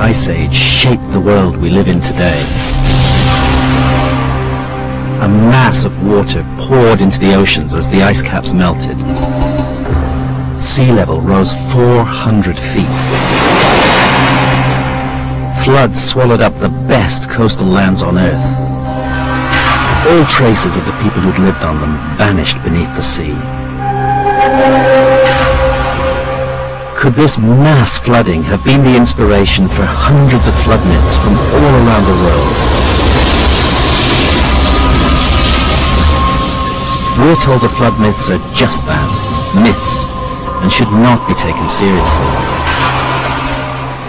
Ice Age shaped the world we live in today. A mass of water poured into the oceans as the ice caps melted. Sea level rose 400 feet. Floods swallowed up the best coastal lands on Earth. All traces of the people who'd lived on them vanished beneath the sea. Could this mass flooding have been the inspiration for hundreds of flood myths from all around the world? We're told the flood myths are just that, myths, and should not be taken seriously.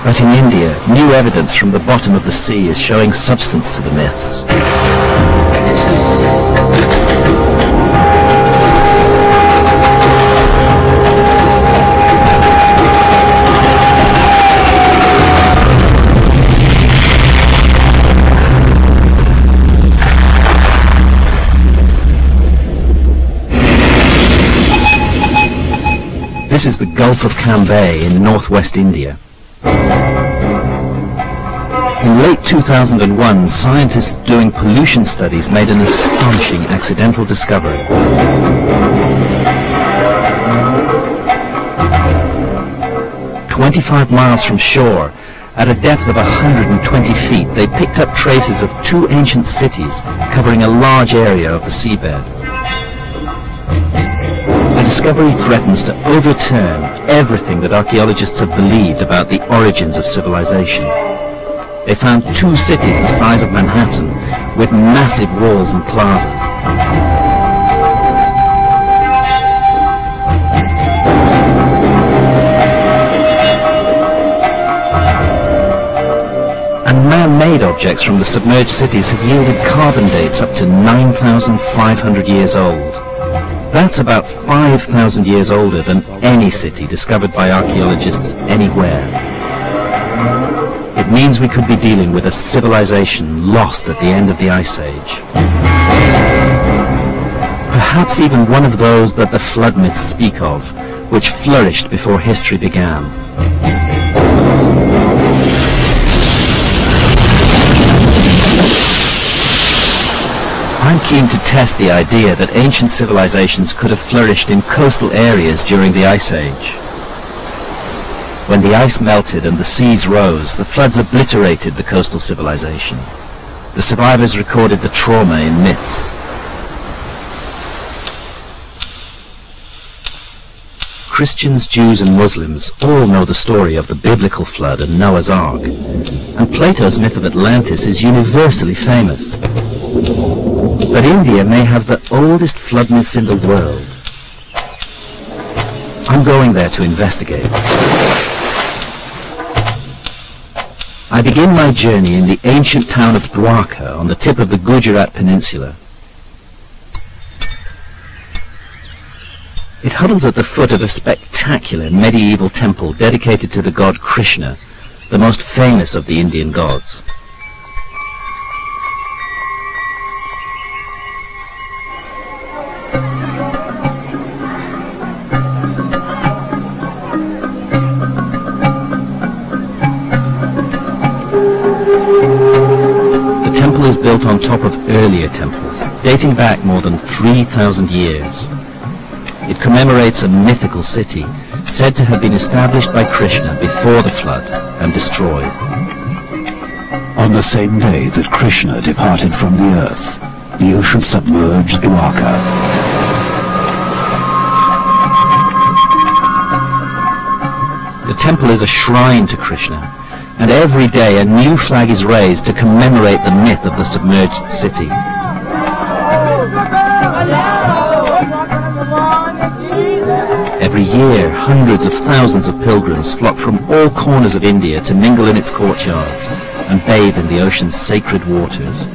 But in India, new evidence from the bottom of the sea is showing substance to the myths. This is the Gulf of Cambay in northwest India. In late 2001, scientists doing pollution studies made an astonishing accidental discovery. "25 miles from shore, at a depth of 120 feet, they picked up traces of two ancient cities covering a large area of the seabed. The discovery threatens to overturn everything that archaeologists have believed about the origins of civilization. They found two cities the size of Manhattan, with massive walls and plazas. And man-made objects from the submerged cities have yielded carbon dates up to 9,500 years old. That's about 5,000 years older than any city discovered by archaeologists anywhere. It means we could be dealing with a civilization lost at the end of the Ice Age. Perhaps even one of those that the flood myths speak of, which flourished before history began. I'm keen to test the idea that ancient civilizations could have flourished in coastal areas during the Ice Age. When the ice melted and the seas rose, the floods obliterated the coastal civilization. The survivors recorded the trauma in myths. Christians, Jews and Muslims all know the story of the biblical flood and Noah's Ark, and Plato's myth of Atlantis is universally famous. But India may have the oldest flood myths in the world. I'm going there to investigate. I begin my journey in the ancient town of Dwarka on the tip of the Gujarat peninsula. It huddles at the foot of a spectacular medieval temple dedicated to the god Krishna, the most famous of the Indian gods. The temple is built on top of earlier temples, dating back more than 3,000 years. It commemorates a mythical city, said to have been established by Krishna before the flood and destroyed. On the same day that Krishna departed from the earth, the ocean submerged Dwarka. The temple is a shrine to Krishna, and every day a new flag is raised to commemorate the myth of the submerged city. Every year, hundreds of thousands of pilgrims flock from all corners of India to mingle in its courtyards and bathe in the ocean's sacred waters.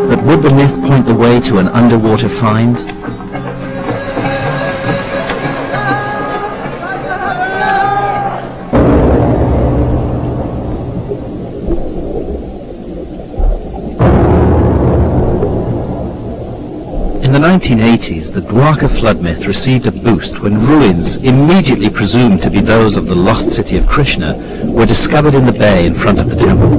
But would the myth point the way to an underwater find? In the 1980s, the Dwarka flood myth received a boost when ruins, immediately presumed to be those of the lost city of Krishna, were discovered in the bay in front of the temple.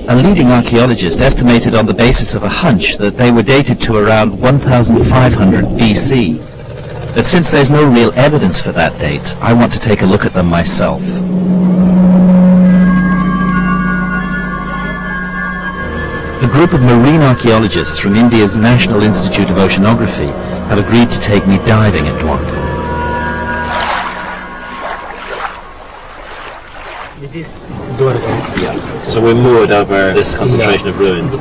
A leading archaeologist estimated on the basis of a hunch that they were dated to around 1500 BC. But since there's no real evidence for that date, I want to take a look at them myself. A group of marine archaeologists from India's National Institute of Oceanography have agreed to take me diving at Dwarka. This is Dwaraka. Yeah. So we're moored over this concentration of ruins.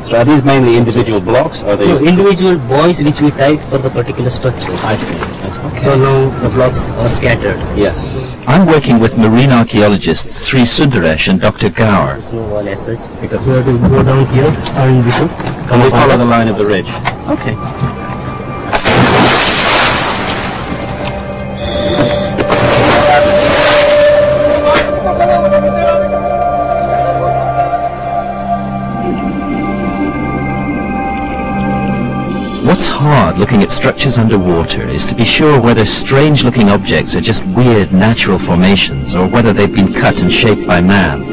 So are these mainly individual blocks, or are they... No, individual buoys which we type for the particular structure. I see. Okay. So now the blocks are scattered. Yes. I'm working with marine archaeologists Sri Sundaresh and Dr. Gaur. There's no wall as such. Because we have to go down here and we should Can we follow the line of the ridge? Okay. What's hard looking at structures underwater is to be sure whether strange-looking objects are just weird natural formations or whether they've been cut and shaped by man.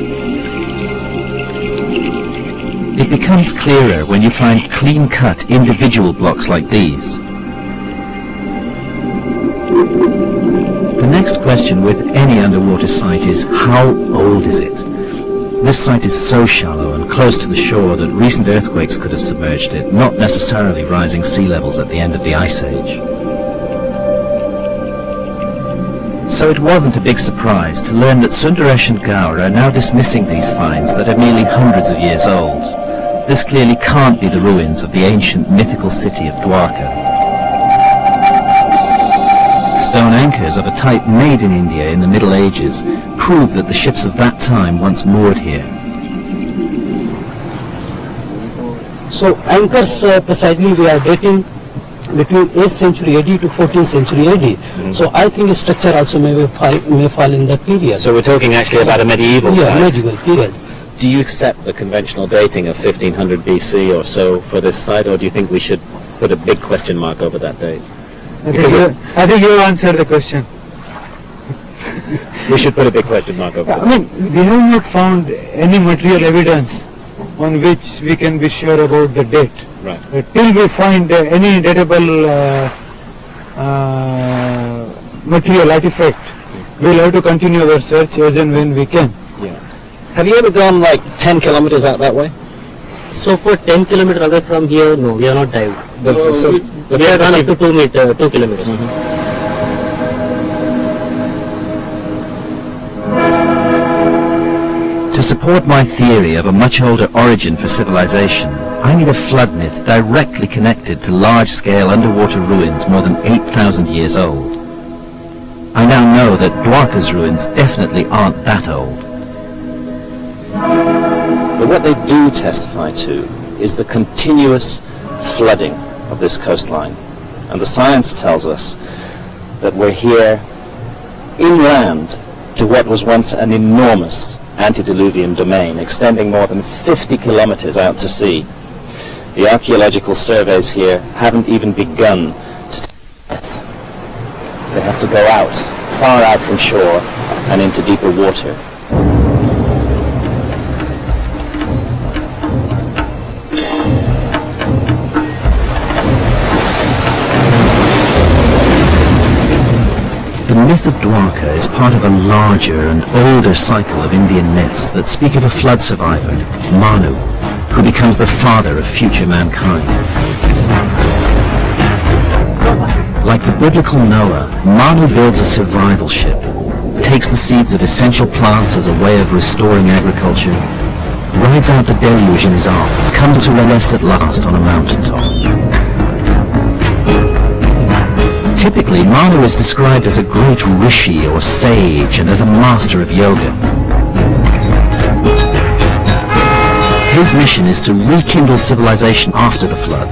It becomes clearer when you find clean-cut individual blocks like these. The next question with any underwater site is, how old is it? This site is so shallow and close to the shore that recent earthquakes could have submerged it, not necessarily rising sea levels at the end of the Ice Age. So it wasn't a big surprise to learn that Sundaresh and Gaur are now dismissing these finds that are nearly hundreds of years old. This clearly can't be the ruins of the ancient mythical city of Dwarka. Stone anchors of a type made in India in the Middle Ages prove that the ships of that time once moored here. So anchors precisely we are dating between 8th century AD to 14th century AD. So I think the structure also may fall in that period. So we're talking actually about a medieval site? Medieval period. Do you accept the conventional dating of 1500 BC or so for this site, or do you think we should put a big question mark over that date? I think you answered the question. We should put a big question mark over that. I mean, we have not found any material evidence on which we can be sure about the date. Right. Till we find any datable material artifact, we'll have to continue our search as and when we can. Yeah. Have you ever gone like 10 kilometers out that way? So for 10 kilometers away from here, no, we are not dived. We have gone up to 2 kilometers. To support my theory of a much older origin for civilization, I need a flood myth directly connected to large-scale underwater ruins more than 8,000 years old. I now know that Dwarka's ruins definitely aren't that old. But what they do testify to is the continuous flooding of this coastline. And the science tells us that we're here inland to what was once an enormous antediluvian domain extending more than 50 kilometers out to sea. The archaeological surveys here haven't even begun to take depth. They have to go out, far out from shore and into deeper water. The myth of Dwarka is part of a larger and older cycle of Indian myths that speak of a flood survivor, Manu, who becomes the father of future mankind. Like the biblical Noah, Manu builds a survival ship, takes the seeds of essential plants as a way of restoring agriculture, rides out the deluge in his ark, comes to rest at last on a mountaintop. Typically, Manu is described as a great rishi or sage and as a master of yoga. His mission is to rekindle civilization after the flood.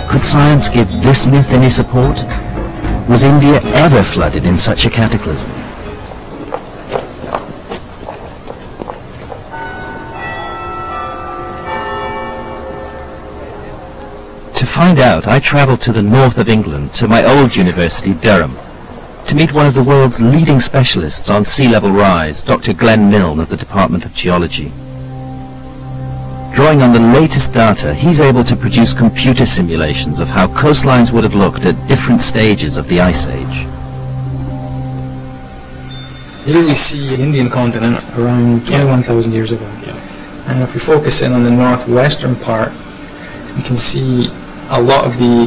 Could science give this myth any support? Was India ever flooded in such a cataclysm? To find out, I travelled to the north of England, to my old university, Durham, to meet one of the world's leading specialists on sea level rise, Dr. Glenn Milne of the Department of Geology. Drawing on the latest data, he's able to produce computer simulations of how coastlines would have looked at different stages of the Ice Age. Here we see the Indian continent around 21,000 years ago. And if we focus in on the northwestern part, you can see a lot of the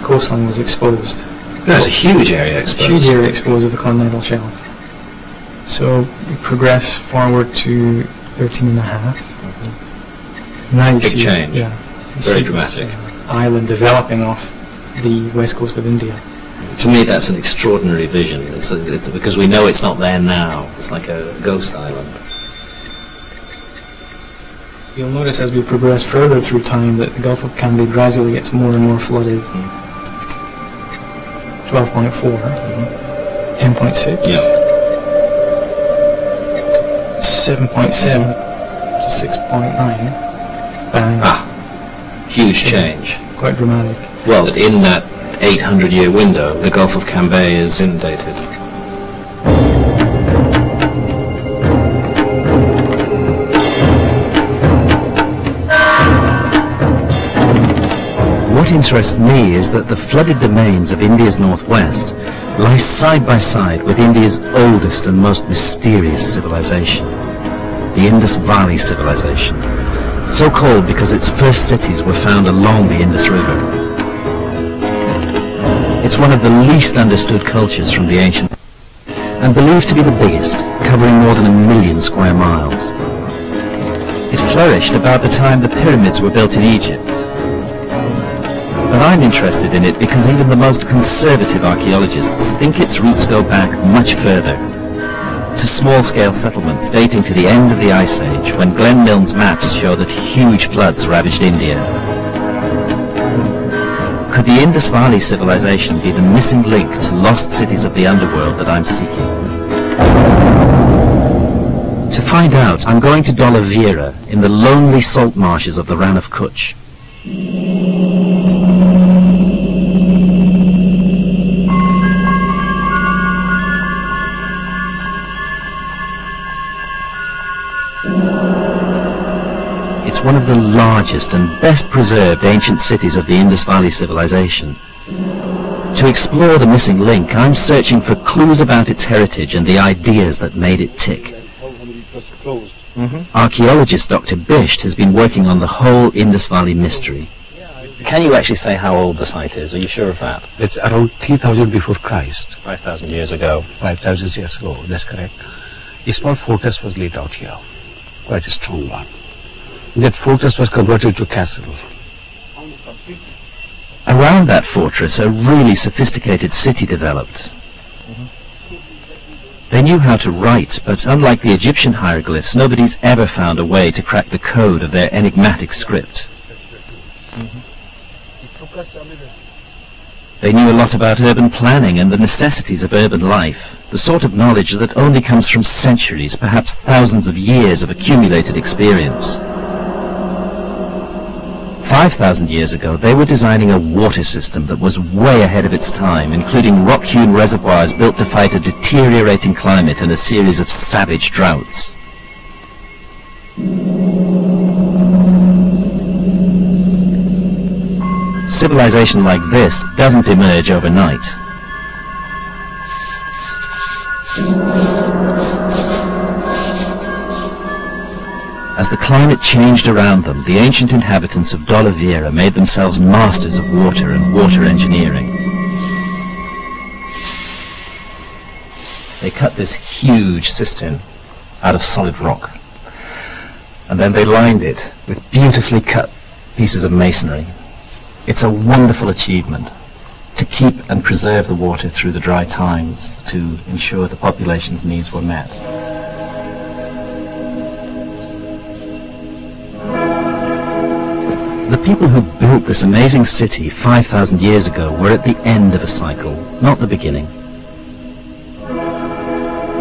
coastline was exposed. There's a huge area exposed. A huge area exposed of the continental shelf. So we progress forward to 13.5. Now you see, change. Yeah, very dramatic. This, island developing off the west coast of India. To me, that's an extraordinary vision. It's because we know it's not there now. It's like a ghost island. You'll notice as we progress further through time that the Gulf of Cambay gradually gets more and more flooded. 12.4, 10.6, 7.7 to 6.9. Bang. Huge change. Quite dramatic. Well, in that 800-year window, the Gulf of Cambay is inundated. What interests me is that the flooded domains of India's northwest lie side by side with India's oldest and most mysterious civilization, the Indus Valley civilization, so called because its first cities were found along the Indus River. It's one of the least understood cultures from the ancient and believed to be the biggest, covering more than 1 million square miles. It flourished about the time the pyramids were built in Egypt. But I'm interested in it because even the most conservative archaeologists think its roots go back much further, to small-scale settlements dating to the end of the Ice Age, when Glenn Milne's maps show that huge floods ravaged India. Could the Indus Valley civilization be the missing link to lost cities of the underworld that I'm seeking? To find out, I'm going to Dwarawati in the lonely salt marshes of the Rann of Kutch. It's one of the largest and best preserved ancient cities of the Indus Valley civilization. To explore the missing link, I'm searching for clues about its heritage and the ideas that made it tick. Archaeologist Dr. Bisht has been working on the whole Indus Valley mystery. Can you actually say how old the site is? Are you sure of that? It's around 3000 before Christ. 5,000 years ago. 5,000 years ago, that's correct. A small fortress was laid out here, quite a strong one. That fortress was converted to a castle. Around that fortress, a really sophisticated city developed. They knew how to write, but unlike the Egyptian hieroglyphs, nobody's ever found a way to crack the code of their enigmatic script. They knew a lot about urban planning and the necessities of urban life, the sort of knowledge that only comes from centuries, perhaps thousands of years of accumulated experience. 5,000 years ago, they were designing a water system that was way ahead of its time, including rock-hewn reservoirs built to fight a deteriorating climate and a series of savage droughts. Civilization like this doesn't emerge overnight. As the climate changed around them, the ancient inhabitants of Dwarawati made themselves masters of water and water engineering. They cut this huge cistern out of solid rock, and then they lined it with beautifully cut pieces of masonry. It's a wonderful achievement to keep and preserve the water through the dry times, to ensure the population's needs were met. The people who built this amazing city 5,000 years ago were at the end of a cycle, not the beginning.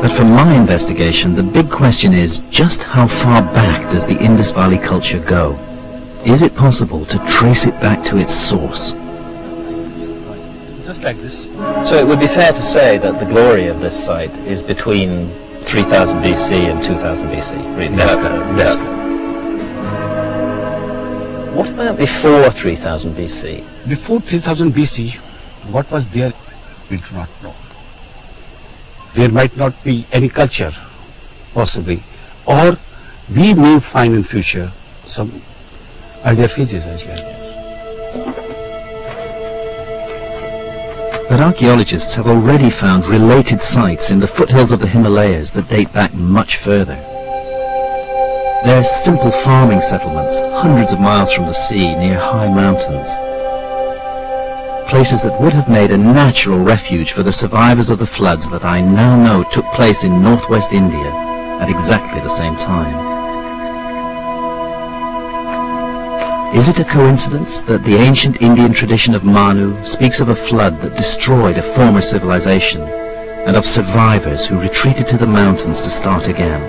But from my investigation, the big question is, just how far back does the Indus Valley culture go? Is it possible to trace it back to its source? Just like this. So it would be fair to say that the glory of this site is between 3000 BC and 2000 BC. Really, That's correct. What about before 3000 BC? Before 3000 BC, what was there, we do not know. There might not be any culture, possibly, or we may find in future some earlier phases as well. But archaeologists have already found related sites in the foothills of the Himalayas that date back much further. They're simple farming settlements, hundreds of miles from the sea, near high mountains. Places that would have made a natural refuge for the survivors of the floods that I now know took place in northwest India at exactly the same time. Is it a coincidence that the ancient Indian tradition of Manu speaks of a flood that destroyed a former civilization and of survivors who retreated to the mountains to start again?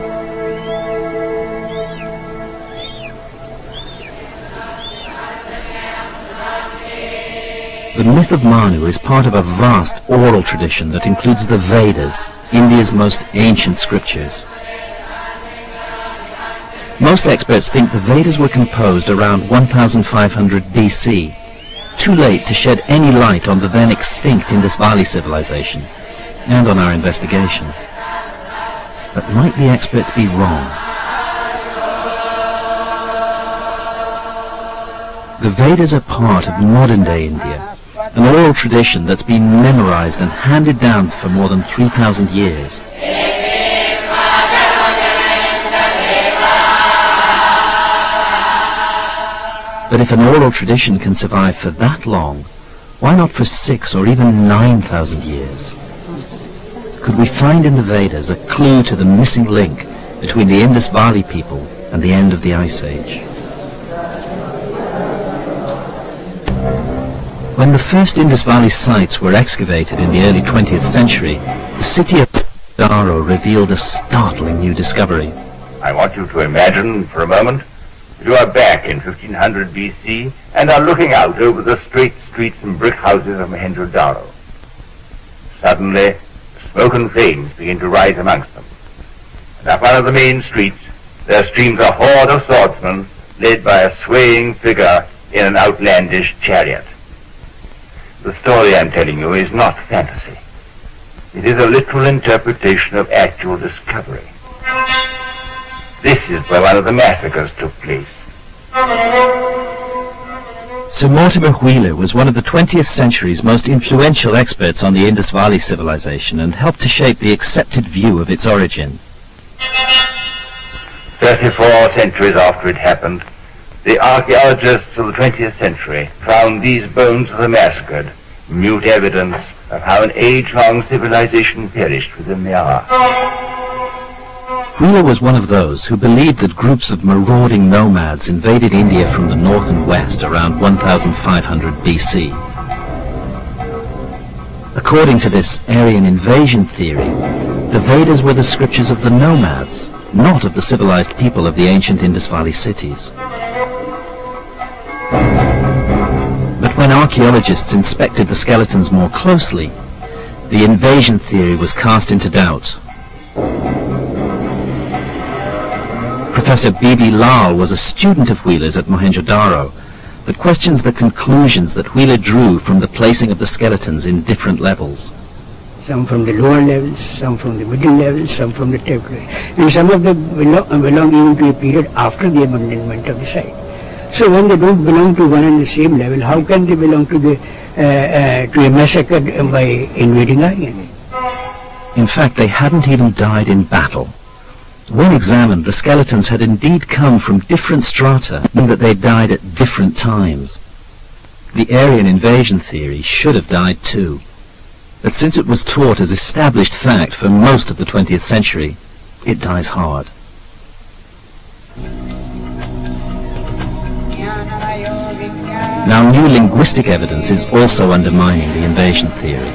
The myth of Manu is part of a vast oral tradition that includes the Vedas, India's most ancient scriptures. Most experts think the Vedas were composed around 1500 BC, too late to shed any light on the then extinct Indus Valley civilization, and on our investigation. But might the experts be wrong? The Vedas are part of modern-day India, an oral tradition that's been memorized and handed down for more than 3,000 years. But if an oral tradition can survive for that long, why not for 6,000 or even 9,000 years? Could we find in the Vedas a clue to the missing link between the Indus Valley people and the end of the Ice Age? When the first Indus Valley sites were excavated in the early 20th century, the city of Dwaraka revealed a startling new discovery. I want you to imagine for a moment that you are back in 1500 BC and are looking out over the straight streets and brick houses of Mohenjo-daro. Suddenly, smoke and flames begin to rise amongst them. And up one of the main streets, there streams a horde of swordsmen led by a swaying figure in an outlandish chariot. The story I'm telling you is not fantasy. It is a literal interpretation of actual discovery. This is where one of the massacres took place. Sir Mortimer Wheeler was one of the 20th century's most influential experts on the Indus Valley civilization and helped to shape the accepted view of its origin. 34 centuries after it happened, the archaeologists of the 20th century found these bones of the massacred, mute evidence of how an age-long civilization perished within the hour. Wheeler was one of those who believed that groups of marauding nomads invaded India from the north and west around 1500 BC. According to this Aryan invasion theory, the Vedas were the scriptures of the nomads, not of the civilized people of the ancient Indus Valley cities. But when archaeologists inspected the skeletons more closely, the invasion theory was cast into doubt. Professor B.B. Lal was a student of Wheeler's at Mohenjo-daro, but questions the conclusions that Wheeler drew from the placing of the skeletons in different levels. Some from the lower levels, some from the middle levels, some from the top levels. And some of them belong even to a period after the abandonment of the site. So when they don't belong to one and the same level, how can they belong to a massacre by invading Aryans? In fact, they hadn't even died in battle. When examined, the skeletons had indeed come from different strata, meaning that they died at different times. The Aryan invasion theory should have died too. But since it was taught as established fact for most of the 20th century, it dies hard. Now, new linguistic evidence is also undermining the invasion theory.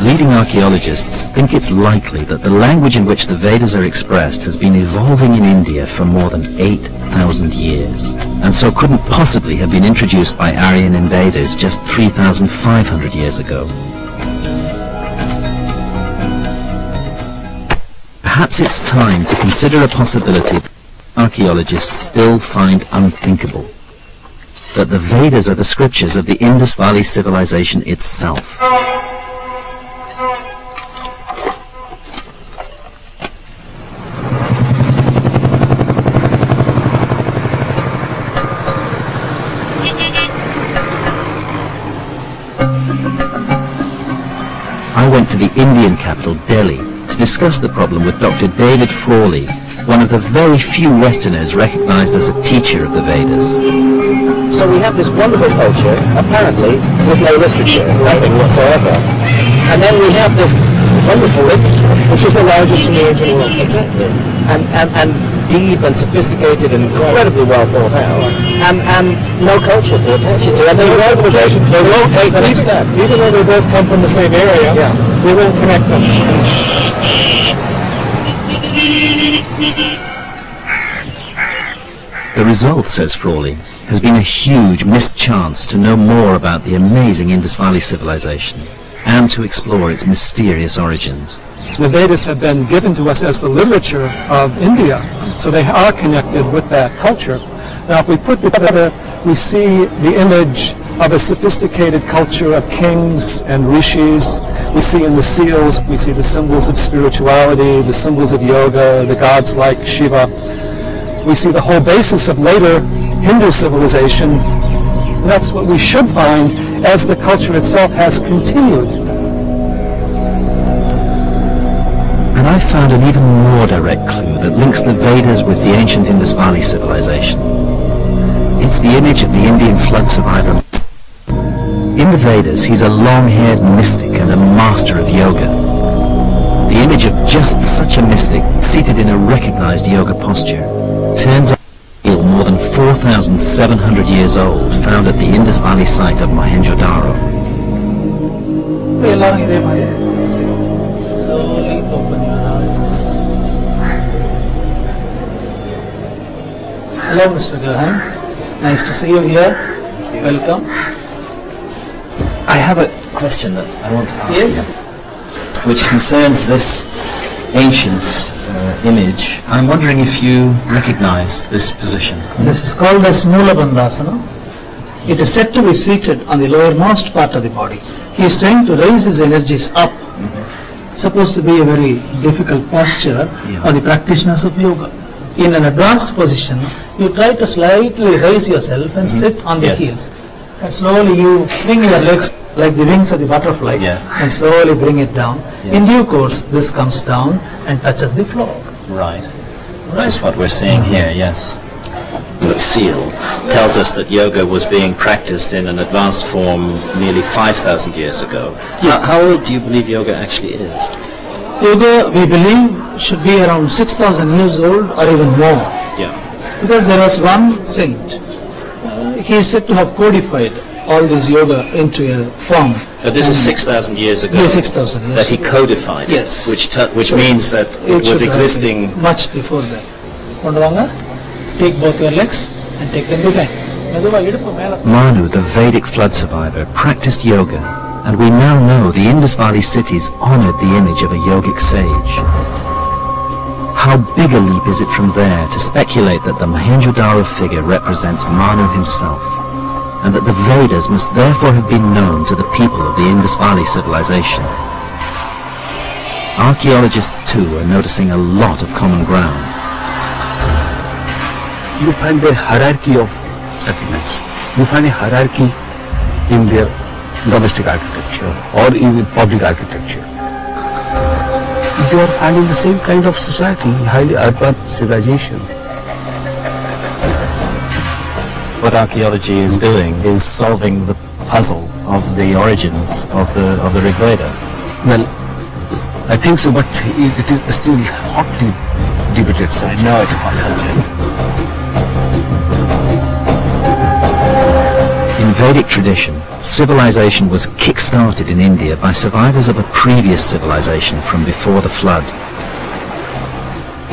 Leading archaeologists think it's likely that the language in which the Vedas are expressed has been evolving in India for more than 8,000 years, and so couldn't possibly have been introduced by Aryan invaders just 3,500 years ago. Perhaps it's time to consider a possibility that archaeologists still find unthinkable, that the Vedas are the scriptures of the Indus Valley civilization itself. I went to the Indian capital, Delhi, to discuss the problem with Dr. David Frawley, one of the very few Westerners recognized as a teacher of the Vedas. So we have this wonderful culture, apparently, with no literature, nothing whatsoever. And then we have this wonderful literature, which is the largest in the ancient world. Exactly. And deep and sophisticated and incredibly well thought out. And no culture to attach it to. And they won't take the next step. Even though they both come from the same area, they won't connect them. The result, says Frawley, has been a huge missed chance to know more about the amazing Indus Valley civilization and to explore its mysterious origins. The Vedas have been given to us as the literature of India, so they are connected with that culture. Now, if we put together, we see the image of a sophisticated culture of kings and rishis. We see in the seals, we see the symbols of spirituality, the symbols of yoga, the gods like Shiva. We see the whole basis of later Hindu civilization. That's what we should find as the culture itself has continued. And I found an even more direct clue that links the Vedas with the ancient Indus Valley civilization. It's the image of the Indian flood survivor. In the Vedas, he's a long-haired mystic and a master of yoga. The image of just such a mystic, seated in a recognized yoga posture, turns out to be more than 4,700 years old, found at the Indus Valley site of Mohenjo-daro. Slowly open your eyes. Hello, Mr. Graham. Nice to see you here. Welcome. I have a question that I want to ask you, which concerns this ancient image. I'm wondering if you recognize this position. This is called as Mula Bandhasana. It is said to be seated on the lowermost part of the body. He is trying to raise his energies up. Supposed to be a very difficult posture for the practitioners of yoga. In an advanced position, you try to slightly raise yourself and sit on the heels. And slowly you swing your legs like the wings of the butterfly and slowly bring it down. In due course, this comes down and touches the floor. Right. Which is what we're seeing here, yes. The seal tells us that yoga was being practiced in an advanced form nearly 5,000 years ago. How old do you believe yoga actually is? Yoga, we believe, should be around 6,000 years old or even more. Yeah. Because there was one saint. He is said to have codified all this yoga into a form. This is 6,000 years ago. Yes, 6,000 years that he codified. Yes. Which means that it was existing much before that. Take both your legs and take them behind. Manu, the Vedic flood survivor, practiced yoga, and we now know the Indus Valley cities honored the image of a yogic sage. How big a leap is it from there to speculate that the Mohenjo-daro figure represents Manu himself, and that the Vedas must therefore have been known to the people of the Indus Valley civilization. Archaeologists too are noticing a lot of common ground. You find a hierarchy of settlements. You find a hierarchy in their domestic architecture or even public architecture. You are finding the same kind of society, highly urban civilization. What archaeology is doing is solving the puzzle of the origins of the Rig Veda. Well, I think so, but it is still hotly debated subject. I know it's a hot subject. In Vedic tradition, civilization was kick-started in India by survivors of a previous civilization from before the flood.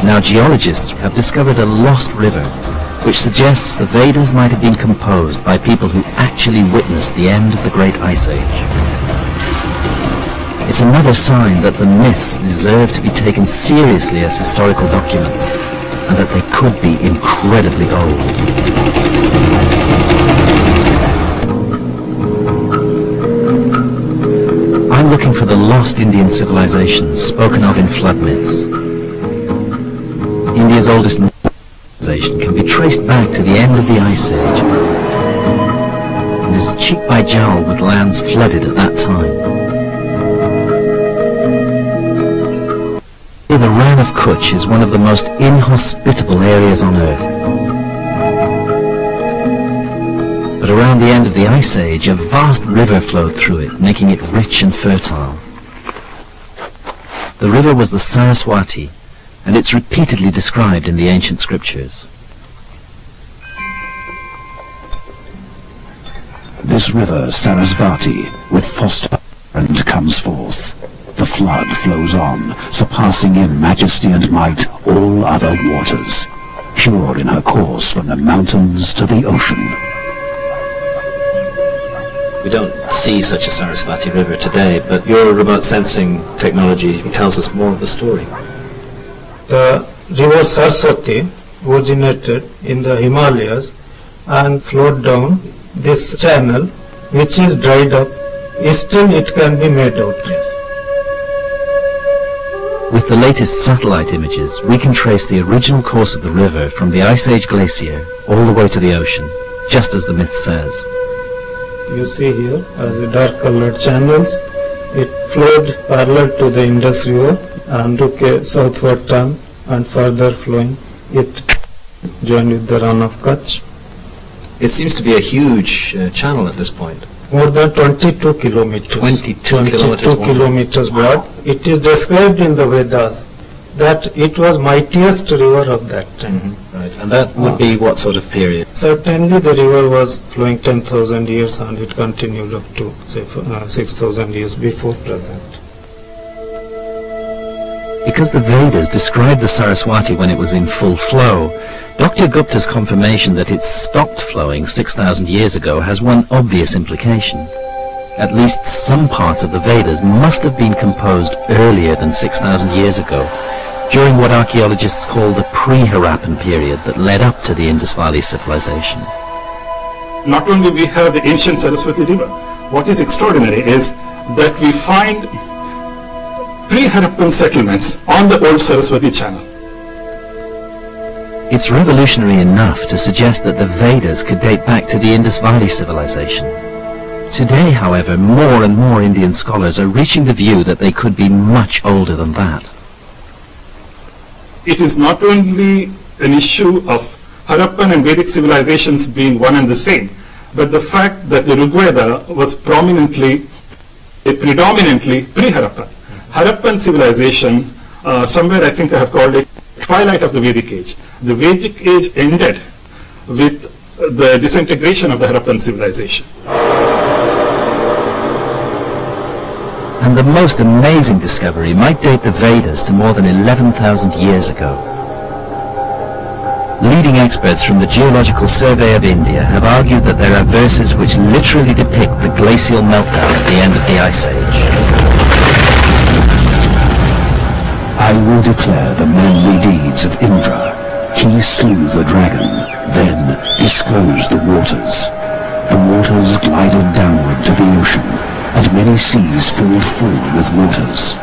Now geologists have discovered a lost river, which suggests the Vedas might have been composed by people who actually witnessed the end of the Great Ice Age. It's another sign that the myths deserve to be taken seriously as historical documents, and that they could be incredibly old. I'm looking for the lost Indian civilizations spoken of in flood myths. India's oldest civilization can be traced back to the end of the Ice Age, and is cheek by jowl with lands flooded at that time. The Rann of Kutch is one of the most inhospitable areas on Earth. But around the end of the Ice Age, a vast river flowed through it, making it rich and fertile. The river was the Saraswati, and it's repeatedly described in the ancient scriptures. This river, Sarasvati, with foster and comes forth. The flood flows on, surpassing in majesty and might all other waters, pure in her course from the mountains to the ocean. We don't see such a Sarasvati river today, but your remote sensing technology tells us more of the story. The river Saraswati originated in the Himalayas and flowed down this channel, which is dried up. Still it can be made out. Yes. With the latest satellite images, we can trace the original course of the river from the Ice Age glacier all the way to the ocean, just as the myth says. You see here, as a dark colored channels, it flowed parallel to the Indus River and took a southward turn, and further flowing, it joined with the Rann of Kutch. It seems to be a huge channel at this point. More than 22 kilometers. 22 kilometers broad. It is described in the Vedas that it was mightiest river of that time. Mm-hmm. Right. And that would be what sort of period? Certainly the river was flowing 10,000 years and it continued up to say 6,000 years before present. Because the Vedas described the Saraswati when it was in full flow, Dr. Gupta's confirmation that it stopped flowing 6,000 years ago has one obvious implication. At least some parts of the Vedas must have been composed earlier than 6,000 years ago, during what archaeologists call the pre-Harappan period that led up to the Indus Valley civilization. Not only we have the ancient Saraswati river, what is extraordinary is that we find pre-Harappan settlements on the old Saraswati channel. It's revolutionary enough to suggest that the Vedas could date back to the Indus Valley civilization. Today, however, more and more Indian scholars are reaching the view that they could be much older than that. It is not only an issue of Harappan and Vedic civilizations being one and the same, but the fact that the Rigveda was predominantly pre-Harappan. Harappan civilization, somewhere I think I have called it twilight of the Vedic age. The Vedic age ended with the disintegration of the Harappan civilization. And the most amazing discovery might date the Vedas to more than 11,000 years ago. Leading experts from the Geological Survey of India have argued that there are verses which literally depict the glacial meltdown at the end of the Ice Age. I will declare the manly deeds of Indra. He slew the dragon, then disclosed the waters. The waters glided downward to the ocean, and many seas filled full with waters.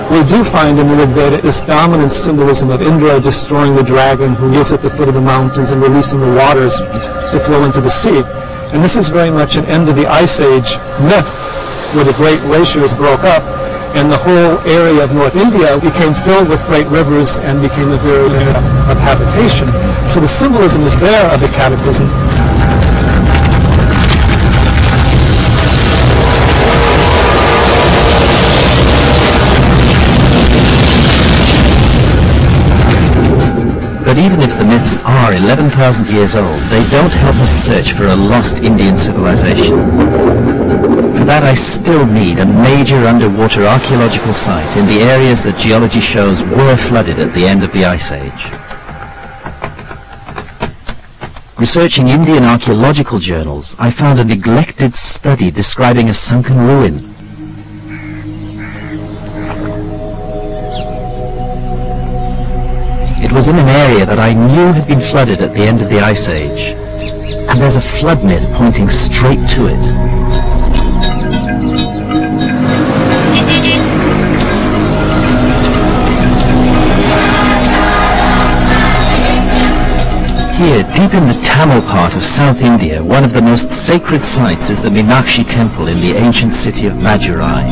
We do find in the Rig Veda this dominant symbolism of Indra destroying the dragon who lives at the foot of the mountains and releasing the waters to flow into the sea. And this is very much an end of the Ice Age myth, where the great glaciers broke up and the whole area of North India became filled with great rivers and became a very area of habitation. So the symbolism is there of the cataclysm. But even if the myths are 11,000 years old, they don't help us search for a lost Indian civilization. For that, I still need a major underwater archaeological site in the areas that geology shows were flooded at the end of the Ice Age. Researching Indian archaeological journals, I found a neglected study describing a sunken ruin. It was in an area that I knew had been flooded at the end of the Ice Age, and there's a flood myth pointing straight to it. Here, deep in the Tamil part of South India, one of the most sacred sites is the Meenakshi temple in the ancient city of Madurai.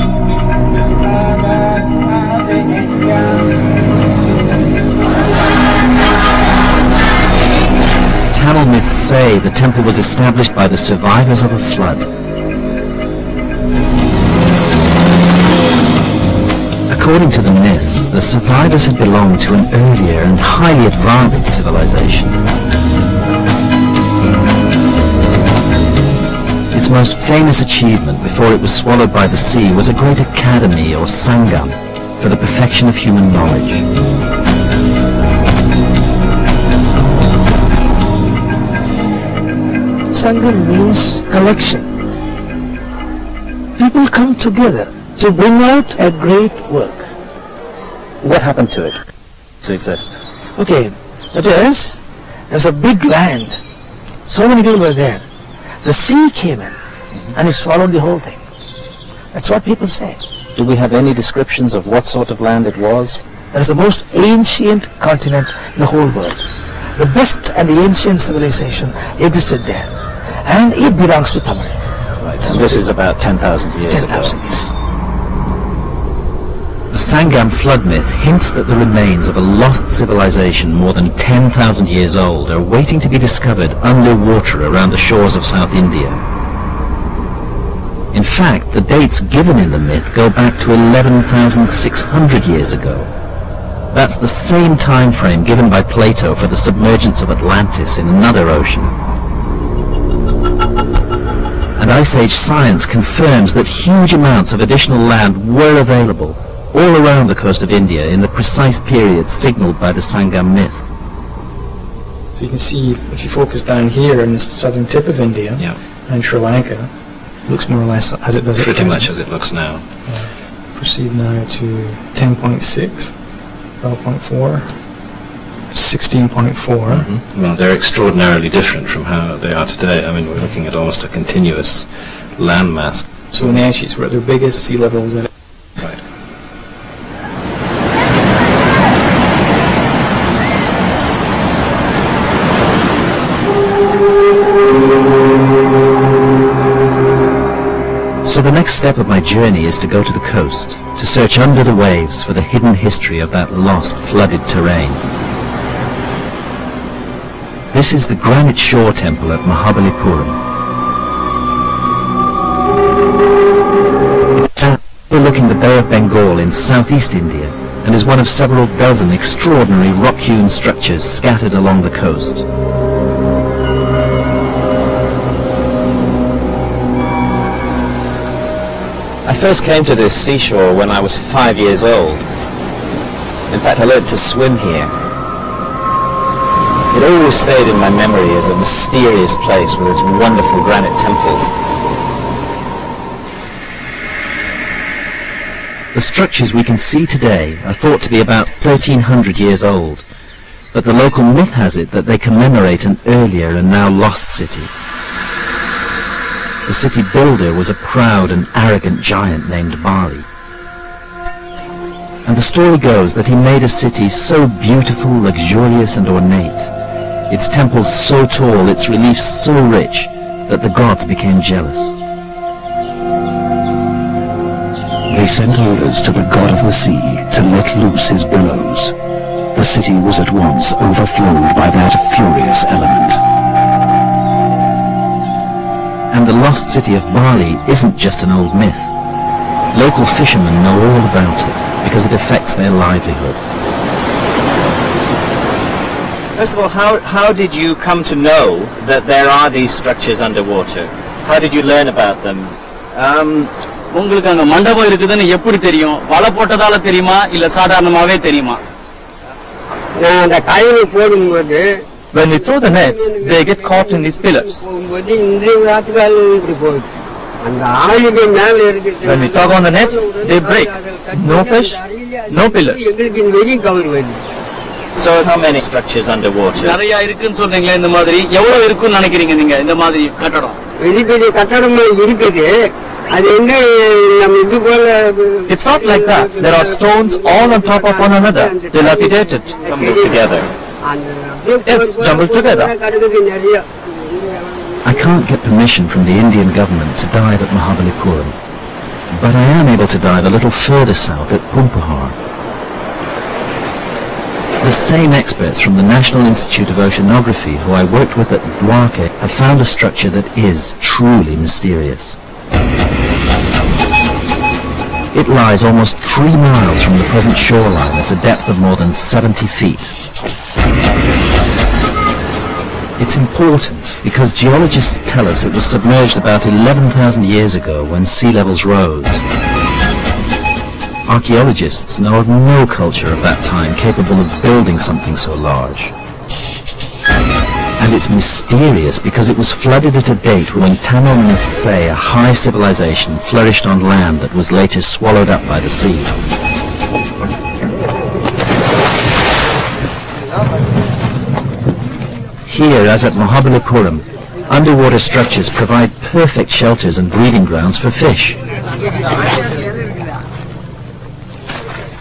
Tamil myths say the temple was established by the survivors of a flood. According to the myths, the survivors had belonged to an earlier and highly advanced civilization. Its most famous achievement before it was swallowed by the sea was a great academy or sangam for the perfection of human knowledge. Sangam means collection. People come together to bring out a great work. What happened to it to exist? Okay, that is, there's a big land. So many people were there. The sea came in and it swallowed the whole thing. That's what people say. Do we have any descriptions of what sort of land it was? That is the most ancient continent in the whole world. The best and the ancient civilization existed there. And it belongs to Tamil. Right, and this is about 10,000 years ago. 10,000 years. The Sangam flood myth hints that the remains of a lost civilization more than 10,000 years old are waiting to be discovered underwater around the shores of South India. In fact, the dates given in the myth go back to 11,600 years ago. That's the same time frame given by Plato for the submergence of Atlantis in another ocean. And Ice Age science confirms that huge amounts of additional land were available all around the coast of India in the precise period signaled by the Sangam myth. So you can see, if you focus down here in the southern tip of India and Sri Lanka, it looks more or less as it does at Pretty present. much as it looks now. Proceed now to 10.6, 12.4, 16.4. Well, they're extraordinarily different from how they are today. I mean, we're looking at almost a continuous landmass. So when the ice sheets were at their biggest, sea level was at Right. So the next step of my journey is to go to the coast, to search under the waves for the hidden history of that lost, flooded terrain. This is the granite shore temple at Mahabalipuram. It's overlooking the Bay of Bengal in southeast India and is one of several dozen extraordinary rock-hewn structures scattered along the coast. I first came to this seashore when I was 5 years old. In fact, I learned to swim here. It always stayed in my memory as a mysterious place with its wonderful granite temples. The structures we can see today are thought to be about 1,300 years old, but the local myth has it that they commemorate an earlier and now lost city. The city builder was a proud and arrogant giant named Bali. And the story goes that he made a city so beautiful, luxurious and ornate, its temples so tall, its reliefs so rich, that the gods became jealous. They sent orders to the god of the sea to let loose his billows. The city was at once overflowed by that furious element. And the lost city of Bali isn't just an old myth. Local fishermen know all about it because it affects their livelihood. First of all, how did you come to know that there are these structures underwater? How did you learn about them? உங்களுக்கு அங்க மண்டபம் இருக்குதுன்னு எப்படி தெரியும்? வலை போட்டதால தெரியுமா இல்ல சாதாரணமாவே தெரியுமா? அந்த காயினை போடும்போது When we throw the nets, they get caught in these pillars. When we tug on the nets, they break. No fish, no pillars. So how many structures underwater? நிறைய இருக்குன்னு சொல்றீங்களே இந்த மாதிரி எவ்வளவு இருக்குன்னு நினைக்கிறீங்க நீங்க இந்த மாதிரி கட்டடம்? பெரிய கட்டடம் இருக்குது. It's not like that. There are stones all on top of one another, dilapidated, jumbled together. Yes, jumbled together. I can't get permission from the Indian government to dive at Mahabalipuram, but I am able to dive a little further south at Pumpahar. The same experts from the National Institute of Oceanography who I worked with at Dwarka have found a structure that is truly mysterious. It lies almost 3 miles from the present shoreline at a depth of more than 70 feet. It's important because geologists tell us it was submerged about 11,000 years ago when sea levels rose. Archaeologists know of no culture of that time capable of building something so large. And it's mysterious because it was flooded at a date when Tamil myths say a high civilization flourished on land that was later swallowed up by the sea. Here, as at Mahabalipuram, underwater structures provide perfect shelters and breeding grounds for fish.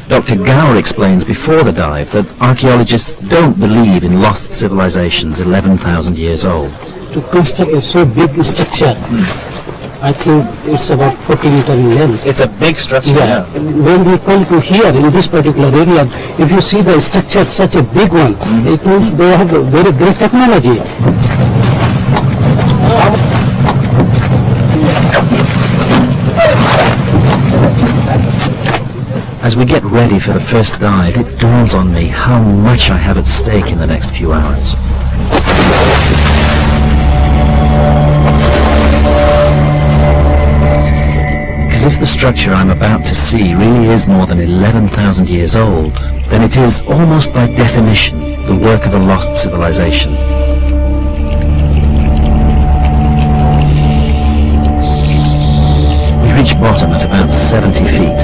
Dr. Gower explains before the dive that archaeologists don't believe in lost civilizations 11,000 years old. To construct a so big structure, I think it's about 40 meters in length. It's a big structure. Yeah. When we come to here in this particular area, if you see the structure, such a big one, it means they have a very great technology. As we get ready for the first dive, it dawns on me how much I have at stake in the next few hours. Because if the structure I'm about to see really is more than 11,000 years old, then it is, almost by definition, the work of a lost civilization. We reach bottom at about 70 feet.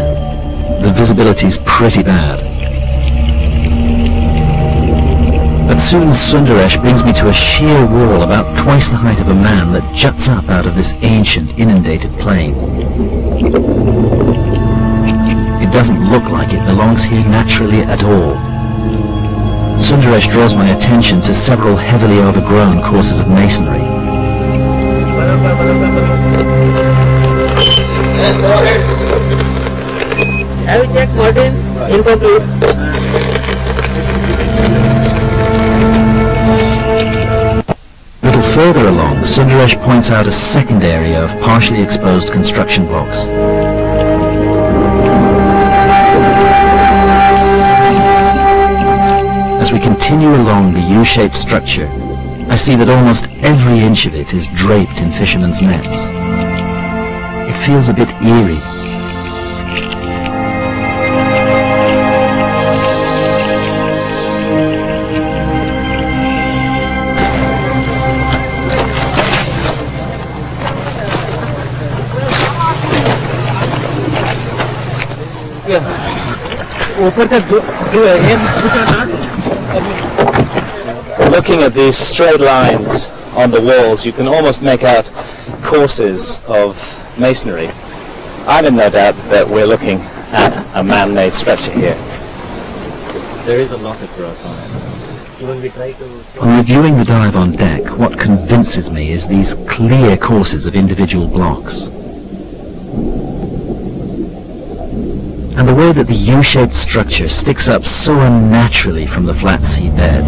The visibility is pretty bad. But soon Sundaresh brings me to a sheer wall about twice the height of a man that juts up out of this ancient inundated plain. It doesn't look like it belongs here naturally at all. Sundaresh draws my attention to several heavily overgrown courses of masonry. Have you checked Martin? Incomplete. A little further along, Sundaresh points out a second area of partially exposed construction blocks. As we continue along the U-shaped structure, I see that almost every inch of it is draped in fishermen's nets. It feels a bit eerie. Looking at these straight lines on the walls, you can almost make out courses of masonry. I'm in no doubt that we're looking at a man-made structure here. There is a lot of growth on it. When we try to... On reviewing the dive on deck, what convinces me is these clear courses of individual blocks. And the way that the U-shaped structure sticks up so unnaturally from the flat sea bed.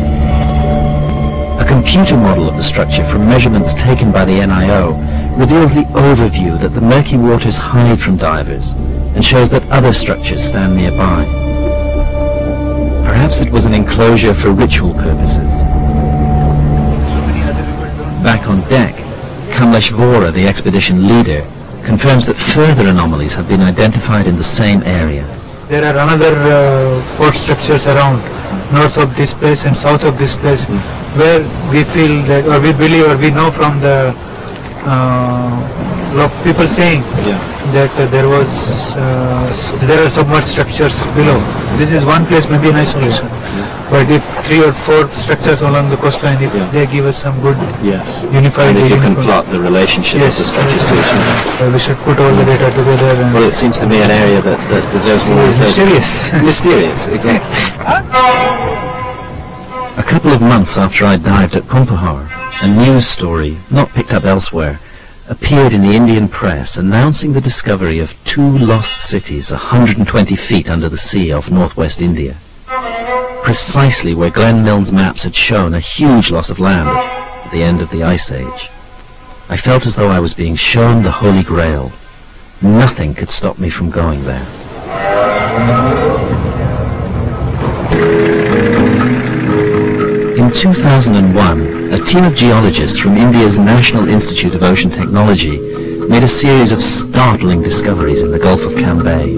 A computer model of the structure from measurements taken by the NIO reveals the overview that the murky waters hide from divers and shows that other structures stand nearby. Perhaps it was an enclosure for ritual purposes. Back on deck, Kamlesh Vora, the expedition leader, confirms that further anomalies have been identified in the same area. There are another 4 structures around, north of this place and south of this place, where we feel that, or we believe, or we know from the people saying that there are submerged structures below. This is one place, maybe in isolation. But if 3 or 4 structures along the coastline, if they give us some good unified... And if you can plot the relationship of the structures to each other. We should put all the data together. And well, it seems to me an area that deserves more research. Mysterious. Mysterious, exactly. A couple of months after I dived at Pumpahar, a news story, not picked up elsewhere, appeared in the Indian press announcing the discovery of 2 lost cities 120 feet under the sea off northwest India. Precisely where Glenn Milne's maps had shown a huge loss of land at the end of the Ice Age. I felt as though I was being shown the Holy Grail. Nothing could stop me from going there. In 2001, a team of geologists from India's National Institute of Ocean Technology made a series of startling discoveries in the Gulf of Cambay.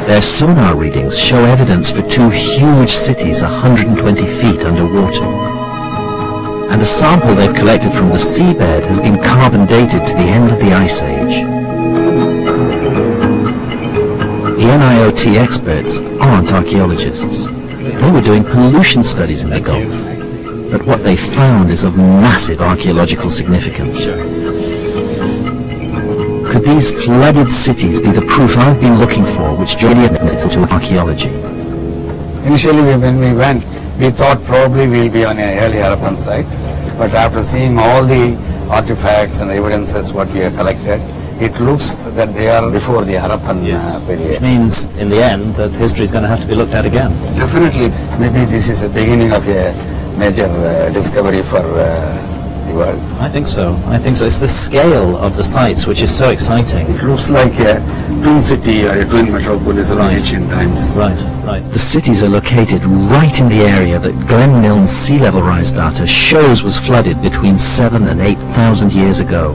Their sonar readings show evidence for 2 huge cities 120 feet underwater. And a sample they've collected from the seabed has been carbon dated to the end of the Ice Age. The NIOT experts aren't archaeologists. They were doing pollution studies in the Gulf. But what they found is of massive archaeological significance. Could these flooded cities be the proof I've been looking for, which joined to archaeology? Initially, when we went, we thought probably we'll be on an early Harappan site. But after seeing all the artifacts and evidences what we have collected, it looks that they are before the Harappan period. Which means, in the end, that history is going to have to be looked at again. Definitely. Maybe this is the beginning of a major discovery for the world. I think so. I think so. It's the scale of the sites which is so exciting. It looks like a twin city or a twin metropolis of ancient times. Right, right. The cities are located right in the area that Glenn Milne's sea level rise data shows was flooded between 7,000 and 8,000 years ago.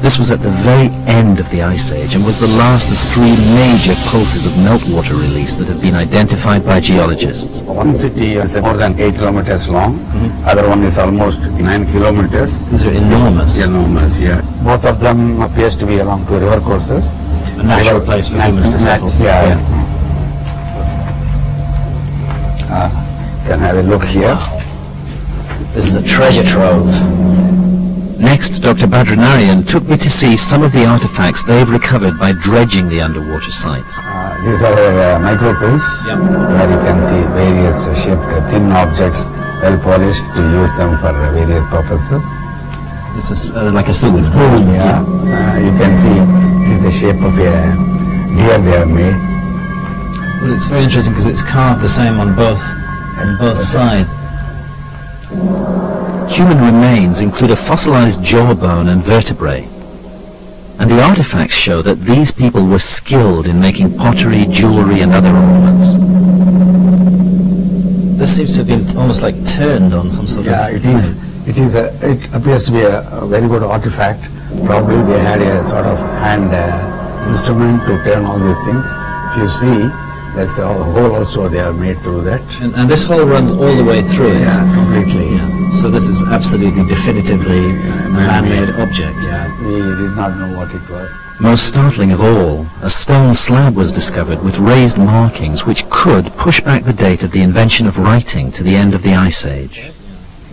This was at the very end of the Ice Age and was the last of 3 major pulses of meltwater release that have been identified by geologists. One city is more than 8 kilometers long. Other one is almost 9 kilometers. These are enormous. Enormous, yeah. Both of them appears to be along 2 river courses. A natural place for humans to settle. Yeah. Can have a look here. This is a treasure trove. Next, Dr. Badranarian took me to see some of the artifacts they've recovered by dredging the underwater sites. These are micro tools, where you can see various shaped thin objects, well polished, to use them for various purposes. This is like a spoon. Yeah. You can see it's the shape of a deer they have made. Well, it's very interesting because it's carved the same on both sides. Human remains include a fossilized jawbone and vertebrae. And the artifacts show that these people were skilled in making pottery, jewelry, and other ornaments. This seems to have been almost like turned on some sort of... Yeah, it is. It appears to be a very good artifact. Probably they had a sort of hand instrument to turn all these things. If you see, that's the hole also they have made through that. And this hole runs all the way through it? Yeah, completely. Yeah. So this is absolutely definitively a man-made object. Yeah, we did not know what it was. Most startling of all, a stone slab was discovered with raised markings which could push back the date of the invention of writing to the end of the Ice Age.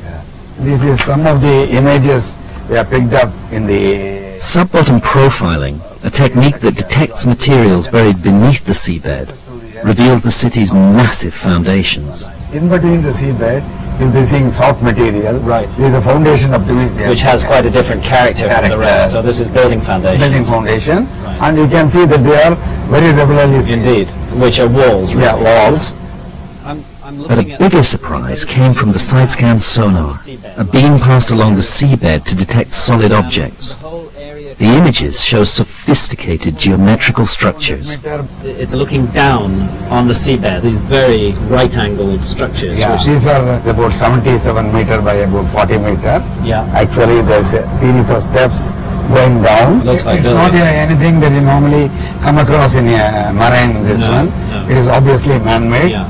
Yeah. This is some of the images we have picked up in the... Sub-bottom profiling, a technique that detects materials buried beneath the seabed, reveals the city's massive foundations. In between the seabed, you'll be seeing soft material. Right. This is the foundation of which has quite a different character from the rest. So this is building foundation. Building foundation. Right. And you can see that they are very regularly spaced. Indeed. Which are walls. Yeah, walls. But a bigger surprise came from the side-scan sonar, a beam passed along the seabed to detect solid objects. The images show sophisticated geometrical structures. It's looking down on the seabed, these very right-angled structures. Yeah, these are about 77 meter by about 40 meter. Yeah. Actually, there's a series of steps going down. Looks like it's not anything that you normally come across in a marine, this one. No. It is obviously man-made. Yeah.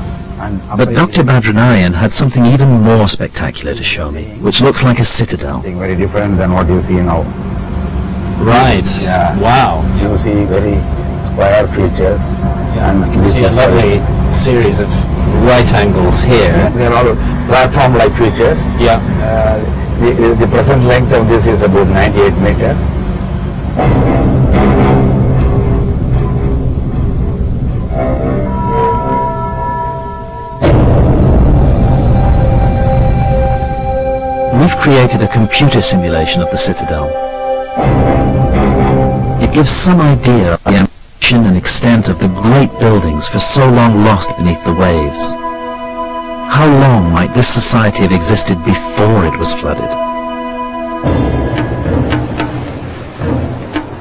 But Dr. Badranarayan had something even more spectacular to show me, which looks like a citadel. Something very different than what you see now. Right. Yeah. Wow. You see very square features. Yeah, and you can see a lovely series of right angles here. They are all platform-like features. Yeah. The present length of this is about 98 meter. We've created a computer simulation of the citadel. It gives some idea of the ambition and extent of the great buildings for so long lost beneath the waves. How long might this society have existed before it was flooded?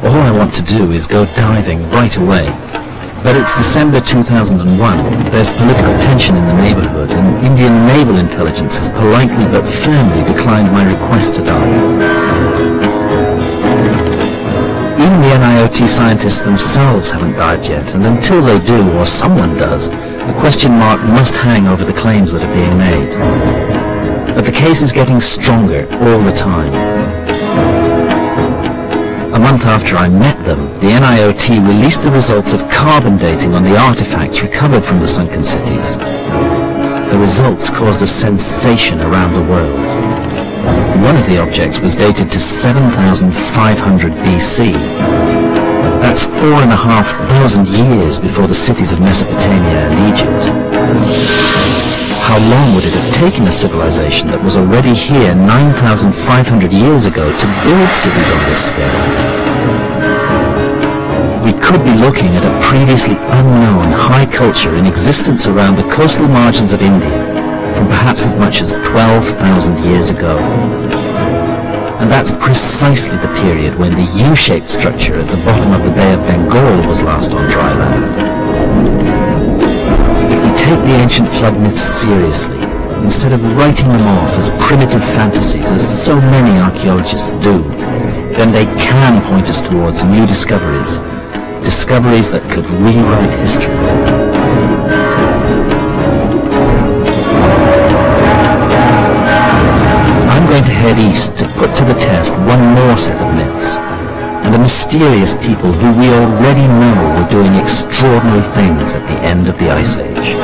All I want to do is go diving right away. But it's December 2001, there's political tension in the neighborhood, and Indian naval intelligence has politely but firmly declined my request to dive. Even the NIOT scientists themselves haven't dived yet, and until they do, or someone does, a question mark must hang over the claims that are being made. But the case is getting stronger all the time. A month after I met them, the NIOT released the results of carbon dating on the artifacts recovered from the sunken cities. The results caused a sensation around the world. One of the objects was dated to 7,500 BC. That's 4,500 years before the cities of Mesopotamia and Egypt. How long would it have taken a civilization that was already here 9,500 years ago to build cities on this scale? We could be looking at a previously unknown high culture in existence around the coastal margins of India from perhaps as much as 12,000 years ago. And that's precisely the period when the U-shaped structure at the bottom of the Bay of Bengal was last on dry land. If we take the ancient flood myths seriously, instead of writing them off as primitive fantasies, as so many archaeologists do, then they can point us towards new discoveries, discoveries that could rewrite history. I'm going to head east to put to the test one more set of myths, and the mysterious people who we already know were doing extraordinary things at the end of the Ice Age.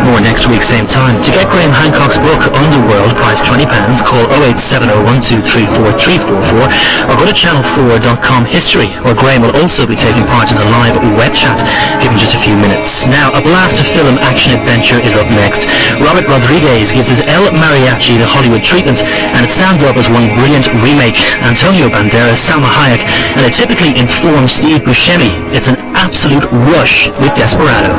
More next week, same time. To get Graham Hancock's book, Underworld, price £20, call 08701234344 or go to channel4.com history, where Graham will also be taking part in a live web chat. Give him just a few minutes. Now, a blast of film action adventure is up next. Robert Rodriguez gives his El Mariachi the Hollywood treatment, and it stands up as one brilliant remake. Antonio Banderas, Salma Hayek, and a typically informed Steve Buscemi. It's an absolute rush with Desperado.